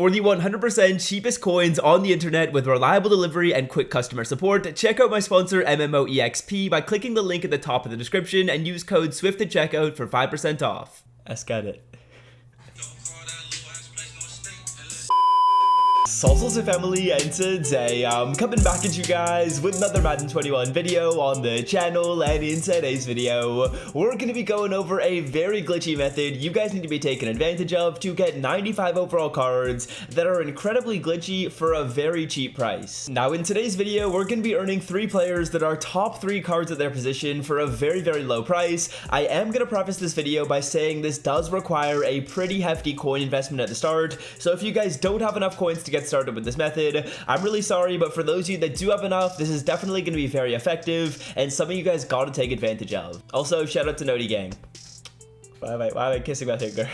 For the 100% cheapest coins on the internet with reliable delivery and quick customer support, check out my sponsor MMOEXP by clicking the link at the top of the description and use code SWIFT at checkout for 5% off. Let's get it. Salsals and family, and today I'm coming back at you guys with another Madden 21 video on the channel. And in today's video we're going to be going over a very glitchy method you guys need to be taking advantage of to get 95 overall cards that are incredibly glitchy for a very cheap price. Now in today's video we're going to be earning 3 players that are top 3 cards at their position for a very low price. I am going to preface this video by saying this does require a pretty hefty coin investment at the start, so if you guys don't have enough coins to get started with this method, I'm really sorry, but for those of you that do have enough, this is definitely going to be very effective and something you guys got to take advantage of. Also, shout out to Noti Gang. Why am I kissing my finger?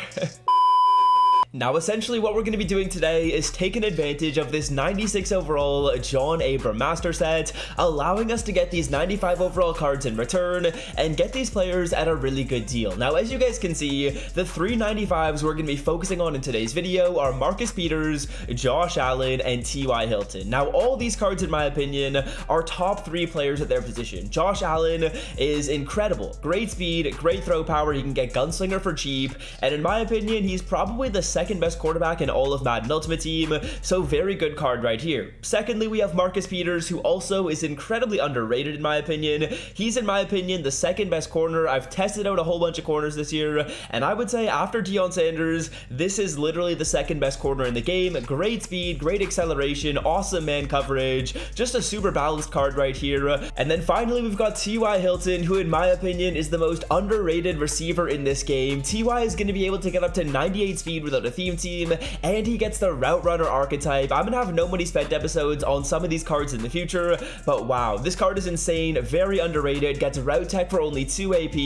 Now, essentially what we're going to be doing today is taking advantage of this 96 overall John Abram master set, allowing us to get these 95 overall cards in return and get these players at a really good deal. Now, as you guys can see, the 3 95s we're going to be focusing on in today's video are Marcus Peters, Josh Allen, and T.Y. Hilton. Now, all these cards, in my opinion, are top 3 players at their position. Josh Allen is incredible. Great speed, great throw power, he can get gunslinger for cheap, and in my opinion, he's probably the second best quarterback in all of Madden Ultimate Team, so very good card right here. Secondly, we have Marcus Peters, who also is incredibly underrated in my opinion. He's, in my opinion, the second best corner. I've tested out a whole bunch of corners this year, and I would say after Deion Sanders, this is literally the second best corner in the game. Great speed, great acceleration, awesome man coverage, just a super balanced card right here. And then finally, we've got T.Y. Hilton, who in my opinion is the most underrated receiver in this game. T.Y. is going to be able to get up to 98 speed without a theme team, and he gets the route runner archetype. I'm gonna have no money spent episodes on some of these cards in the future, but wow, this card is insane, very underrated, gets route tech for only 2 AP,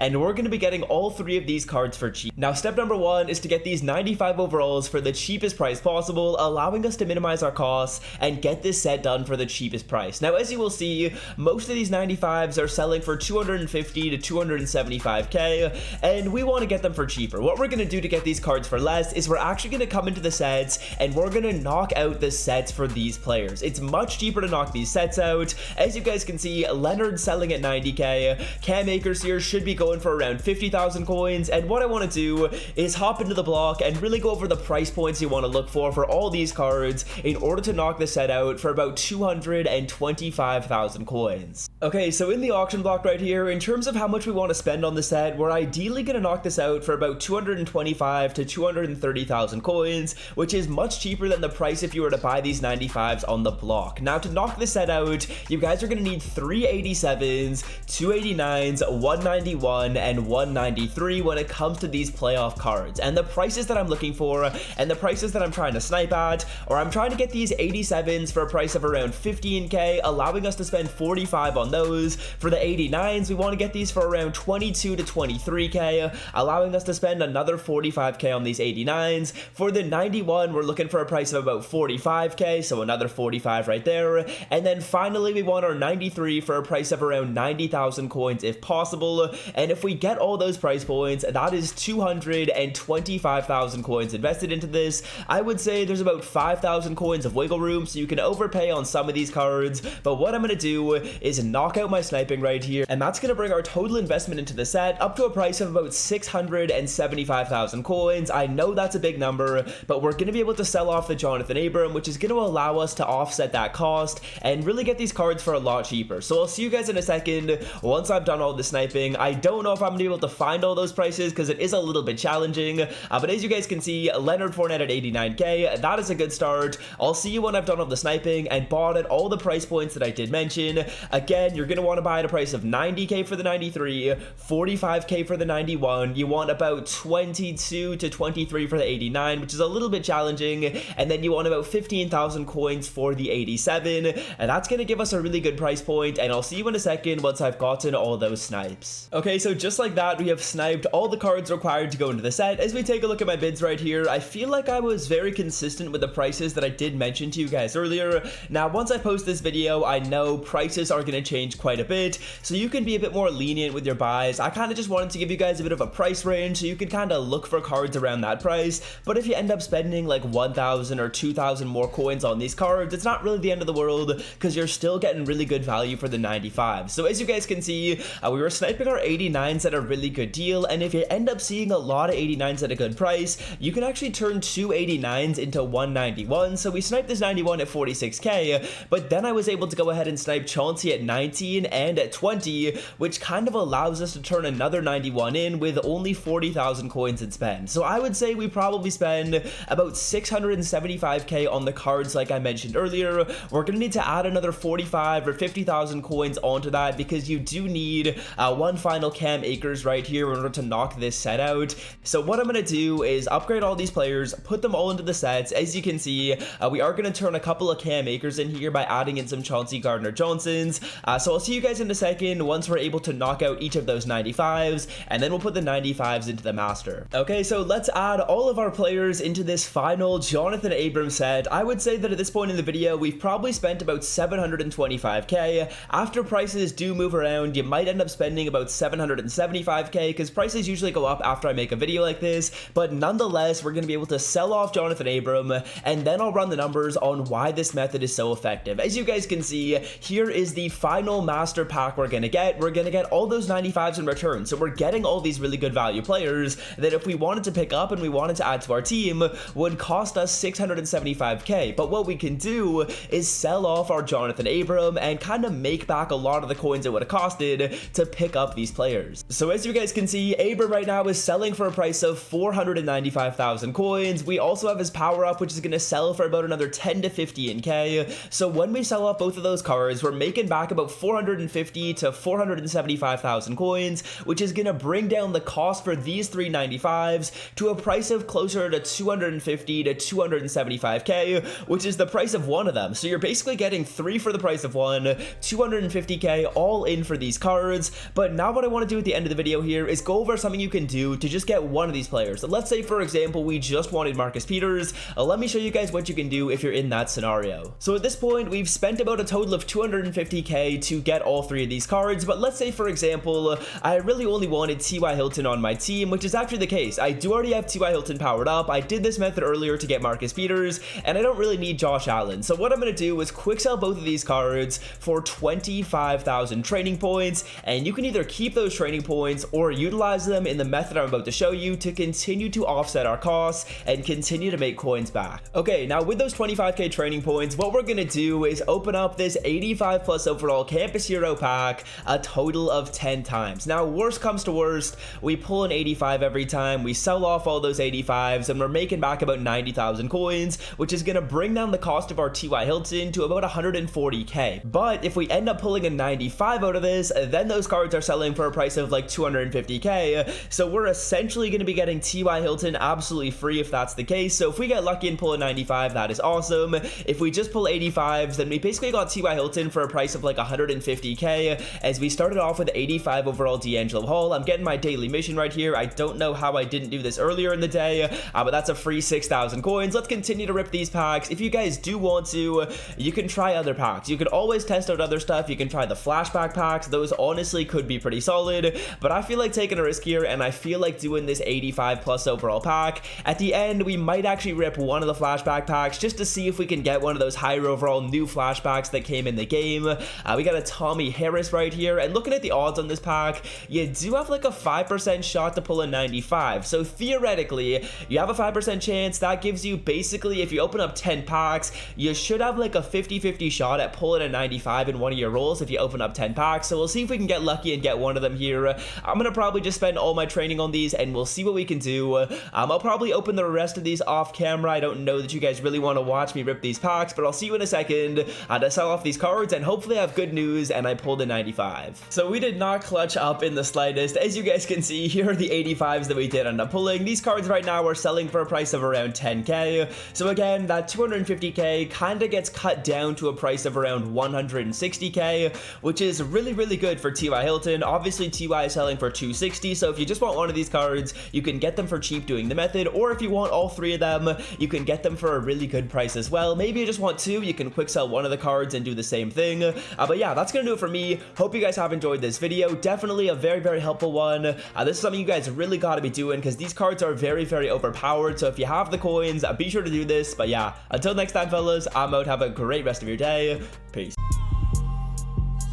and we're gonna be getting all 3 of these cards for cheap. Now, step number 1 is to get these 95 overalls for the cheapest price possible, allowing us to minimize our costs and get this set done for the cheapest price. Now, as you will see, most of these 95s are selling for 250 to 275k, and we want to get them for cheaper. What we're gonna do to get these cards for less is we're actually going to come into the sets and we're going to knock out the sets for these players. It's much cheaper to knock these sets out. As you guys can see, Leonard's selling at 90k. Cam Akers here should be going for around 50,000 coins, and what I want to do is hop into the block and really go over the price points you want to look for all these cards in order to knock the set out for about 225,000 coins. Okay, so in the auction block right here, in terms of how much we want to spend on the set, we're ideally going to knock this out for about 225 to 230,000 coins, which is much cheaper than the price if you were to buy these 95s on the block. Now, to knock this set out, you guys are going to need 3 87s, 2 89s, 191, and 193 when it comes to these playoff cards. And the prices that I'm looking for and the prices that I'm trying to snipe at, or I'm trying to get these 87s for a price of around 15k, allowing us to spend 45 on those. For the 89s, we want to get these for around 22 to 23k, allowing us to spend another 45k on these 89s. For the 91, we're looking for a price of about 45k, so another 45 right there. And then finally, we want our 93 for a price of around 90,000 coins if possible. And if we get all those price points, that is 225,000 coins invested into this. I would say there's about 5,000 coins of wiggle room, so you can overpay on some of these cards. But what I'm going to do is knock out my sniping right here, and that's going to bring our total investment into the set up to a price of about 675,000 coins. I know that's a big number, but we're going to be able to sell off the Jonathan Abram, which is going to allow us to offset that cost and really get these cards for a lot cheaper. So I'll see you guys in a second once I've done all the sniping. I don't know if I'm going to be able to find all those prices because it is a little bit challenging, but as you guys can see, Leonard Fournette at 89k, that is a good start. I'll see you when I've done all the sniping and bought at all the price points that I did mention. Again, you're going to want to buy at a price of 90k for the 93, 45k for the 91. You want about 22 to 23 for the 89, which is a little bit challenging, and then you want about 15,000 coins for the 87, and that's going to give us a really good price point, and I'll see you in a second once I've gotten all those snipes. Okay, so just like that, we have sniped all the cards required to go into the set. As we take a look at my bids right here, I feel like I was very consistent with the prices that I did mention to you guys earlier. Now, once I post this video, I know prices are going to change quite a bit, so you can be a bit more lenient with your buys. I kind of just wanted to give you guys a bit of a price range so you can kind of look for cards around that price. price, but if you end up spending like 1,000 or 2,000 more coins on these cards, it's not really the end of the world because you're still getting really good value for the 95. So as you guys can see, we were sniping our 89s at a really good deal, and if you end up seeing a lot of 89s at a good price, you can actually turn 2 89s into 191. So we sniped this 91 at 46k, but then I was able to go ahead and snipe Chauncey at 19 and at 20, which kind of allows us to turn another 91 in with only 40,000 coins in spend. So I would say we probably spend about 675k on the cards like I mentioned earlier. We're gonna need to add another 45 or 50,000 coins onto that because you do need one final Cam Akers right here in order to knock this set out. So what I'm gonna do is upgrade all these players, put them all into the sets. As you can see, we are gonna turn a couple of Cam Akers in here by adding in some Chauncey Gardner-Johnsons. So I'll see you guys in a second once we're able to knock out each of those 95s, and then we'll put the 95s into the master. Okay, so let's add all of our players into this final Jonathan Abram set. I would say that at this point in the video, we've probably spent about 725k. After prices do move around, you might end up spending about 775k because prices usually go up after I make a video like this, but nonetheless, we're going to be able to sell off Jonathan Abram, and then I'll run the numbers on why this method is so effective. As you guys can see, here is the final master pack we're going to get. We're going to get all those 95s in return, so we're getting all these really good value players that if we wanted to pick up and we wanted to add to our team would cost us 675k, but what we can do is sell off our Jonathan Abram and kind of make back a lot of the coins it would have costed to pick up these players. So as you guys can see, Abram right now is selling for a price of 495,000 coins. We also have his power up, which is going to sell for about another 10 to 15k. So when we sell off both of those cards, we're making back about 450 to 475,000 coins, which is going to bring down the cost for these 395s to a price of closer to 250 to 275k, which is the price of one of them. So you're basically getting 3 for the price of one, 250k all in for these cards. But now what I want to do at the end of the video here is go over something you can do to just get one of these players. So let's say, for example, we just wanted Marcus Peters. Let me show you guys what you can do if you're in that scenario. So at this point, we've spent about a total of 250k to get all 3 of these cards, but let's say, for example, I really only wanted T.Y. Hilton on my team, which is actually the case. I do already have T.Y. Hilton powered up. I did this method earlier to get Marcus Peters, and I don't really need Josh Allen. So what I'm going to do is quick sell both of these cards for 25,000 training points, and you can either keep those training points or utilize them in the method I'm about to show you to continue to offset our costs and continue to make coins back. Okay, now with those 25k training points, what we're going to do is open up this 85 plus overall Campus Hero pack a total of 10 times. Now, worst comes to worst, we pull an 85 every time, we sell off all those 85s, and we're making back about 90,000 coins, which is going to bring down the cost of our T.Y. Hilton to about 140k. But if we end up pulling a 95 out of this, then those cards are selling for a price of like 250k, so we're essentially going to be getting T.Y. Hilton absolutely free if that's the case. So if we get lucky and pull a 95, that is awesome. If we just pull 85s, then we basically got T.Y. Hilton for a price of like 150k, as we started off with 85 overall D'Angelo Hall. I'm getting my daily mission right here. I don't know how I didn't do this earlier in the day, but that's a free 6,000 coins. Let's continue to rip these packs. If you guys do want to, you can try other packs. You can always test out other stuff. You can try the flashback packs. Those honestly could be pretty solid, but I feel like taking a risk here, and I feel like doing this 85 plus overall pack. At the end, we might actually rip one of the flashback packs just to see if we can get one of those higher overall new flashbacks that came in the game. We got a Tommy Harris right here, and looking at the odds on this pack, you do have like a 5% shot to pull a 95. So theoretically, you have a 5% chance. That gives you basically, if you open up 10 packs, you should have like a 50-50 shot at pulling a 95 in one of your rolls if you open up 10 packs. So we'll see if we can get lucky and get one of them here. I'm gonna probably just spend all my training on these, and we'll see what we can do. I'll probably open the rest of these off camera. I don't know that you guys really want to watch me rip these packs, but I'll see you in a second to sell off these cards, and hopefully I have good news and I pulled a 95. So we did not clutch up in the slightest. As you guys can see, here are the 85s that we did end up pulling. These cards right now are selling for a price of around 10k. So again, that 250k kind of gets cut down to a price of around 160k, which is really good for T.Y. Hilton. Obviously, T.Y. is selling for 260, so if you just want one of these cards, you can get them for cheap doing the method, or if you want all 3 of them, you can get them for a really good price as well. Maybe you just want 2, you can quick sell one of the cards and do the same thing. But yeah, that's gonna do it for me. Hope you guys have enjoyed this video. Definitely a very helpful one. This is something you guys really got to be doing because these cards are very very overpowered. So if you have the coins, be sure to do this. But yeah, until next time, fellas, I'm out. Have a great rest of your day. Peace.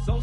Don't